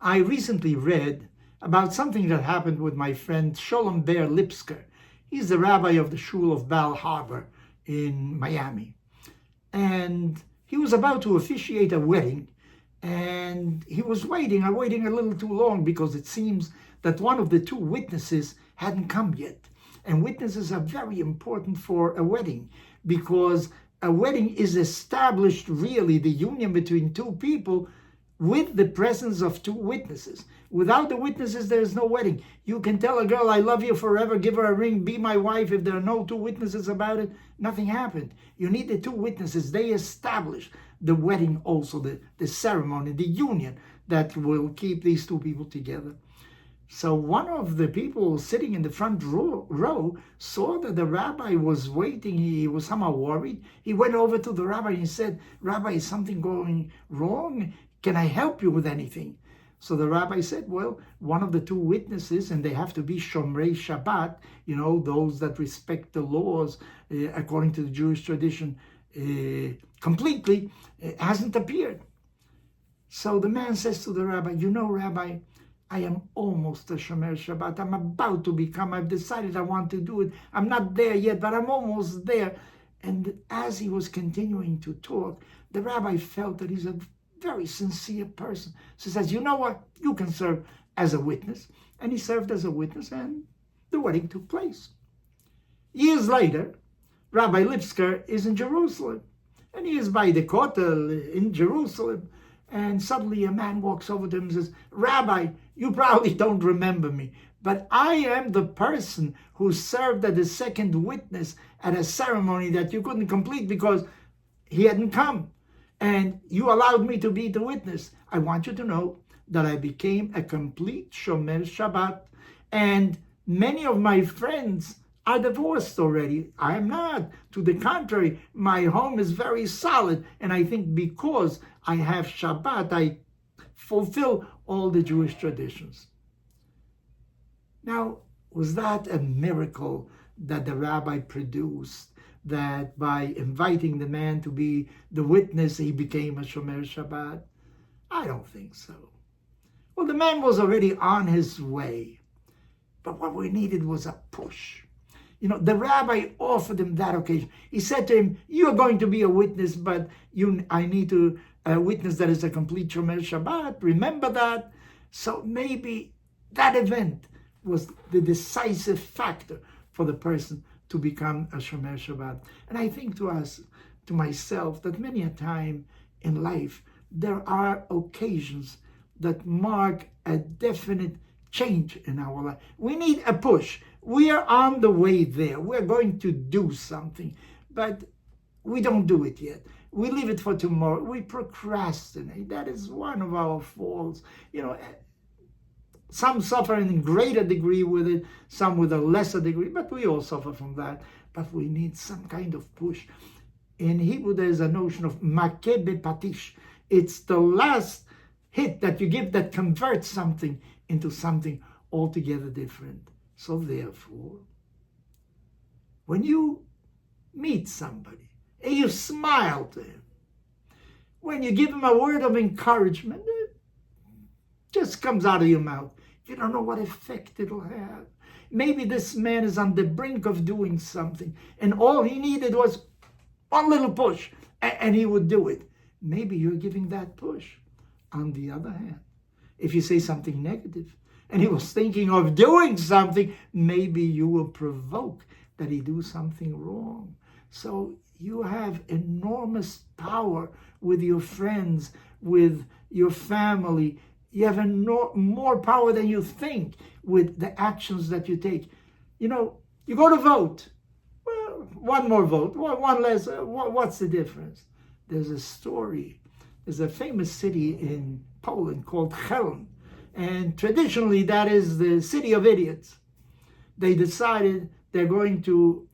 I recently read about something that happened with my friend Shalom Lipsker. He's the rabbi of the Shul of Bal Harbor in Miami. And he was about to officiate a wedding, and he was waiting a little too long because it seems that one of the two witnesses hadn't come yet. And witnesses are very important for a wedding, because a wedding is established, really, the union between two people with the presence of two witnesses. Without the witnesses, there is no wedding. You can tell a girl, I love you forever, give her a ring, be my wife. If there are no two witnesses about it, nothing happened. You need the two witnesses. They establish the wedding also, the ceremony, the union that will keep these two people together. So one of the people sitting in the front row saw that the rabbi was waiting. He was somehow worried. He went over to the rabbi and he said, Rabbi, is something going wrong? Can I help you with anything? So the rabbi said, well, one of the two witnesses, and they have to be Shomrei Shabbat, those that respect the laws according to the Jewish tradition completely, hasn't appeared. So the man says to the rabbi, Rabbi, I am almost a Shomer Shabbat. I'm about to become. I've decided I want to do it. I'm not there yet, but I'm almost there. And as he was continuing to talk, the rabbi felt that he's a very sincere person. So he says, you know what? You can serve as a witness. And he served as a witness, and the wedding took place. Years later, Rabbi Lipsker is in Jerusalem. And he is by the Kotel in Jerusalem. And suddenly a man walks over to him and says, Rabbi, you probably don't remember me, but I am the person who served as the second witness at a ceremony that you couldn't complete because he hadn't come. And you allowed me to be the witness. I want you to know that I became a complete Shomer Shabbat. And many of my friends are divorced already. I am not. To the contrary, my home is very solid. And I think because I have Shabbat, I fulfill all the Jewish traditions. Now, was that a miracle that the rabbi produced, that by inviting the man to be the witness, he became a Shomer Shabbat? I don't think so. Well, the man was already on his way. But what we needed was a push. The rabbi offered him that occasion. He said to him, you're going to be a witness, but I need to witness that is a complete Shomer Shabbat. Remember that? So maybe that event was the decisive factor for the person to become a Shomer Shabbat. And I think to myself, that many a time in life, there are occasions that mark a definite change in our life. We need a push. We are on the way there. We're going to do something, but we don't do it yet. We leave it for tomorrow. We procrastinate. That is one of our faults. Some suffer in a greater degree with it, some with a lesser degree, but we all suffer from that. But we need some kind of push. In Hebrew, there's a notion of makeh bepatish. It's the last hit that you give that converts something into something altogether different. So therefore, when you meet somebody and you smile to him, when you give him a word of encouragement, it just comes out of your mouth. You don't know what effect it'll have. Maybe this man is on the brink of doing something, and all he needed was one little push, and he would do it. Maybe you're giving that push. On the other hand, if you say something negative, and he was thinking of doing something, maybe you will provoke that he do something wrong. So you have enormous power with your friends, with your family. You have more power than you think with the actions that you take. You go to vote. Well, one more vote, one less. What's the difference? There's a story. There's a famous city in Poland called Shalom. And traditionally, that is the city of idiots. They decided they're going to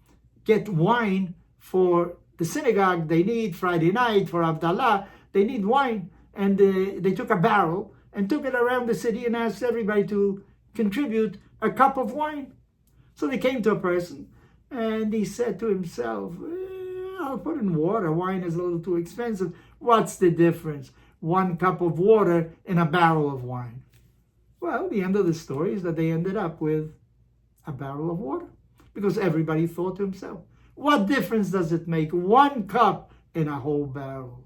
get wine for the synagogue. They need Friday night for Havdalah. They need wine. And they took a barrel and took it around the city and asked everybody to contribute a cup of wine. So they came to a person, and he said to himself, I'll put in water. Wine is a little too expensive. What's the difference? 1 cup of water and a barrel of wine. Well, the end of the story is that they ended up with a barrel of water because everybody thought to himself, what difference does it make? 1 cup and a whole barrel.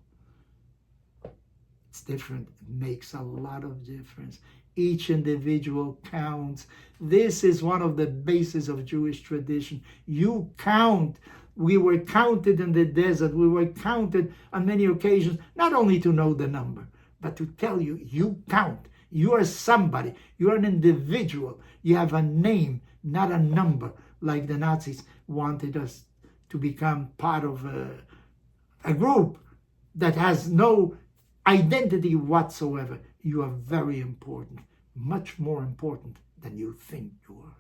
It's different. It makes a lot of difference. Each individual counts. This is one of the bases of Jewish tradition. You count. We were counted in the desert. We were counted on many occasions, not only to know the number, but to tell you, you count. You are somebody. You are an individual. You have a name, not a number, like the Nazis wanted us to become part of a group that has no identity whatsoever. You are very important, much more important than you think you are.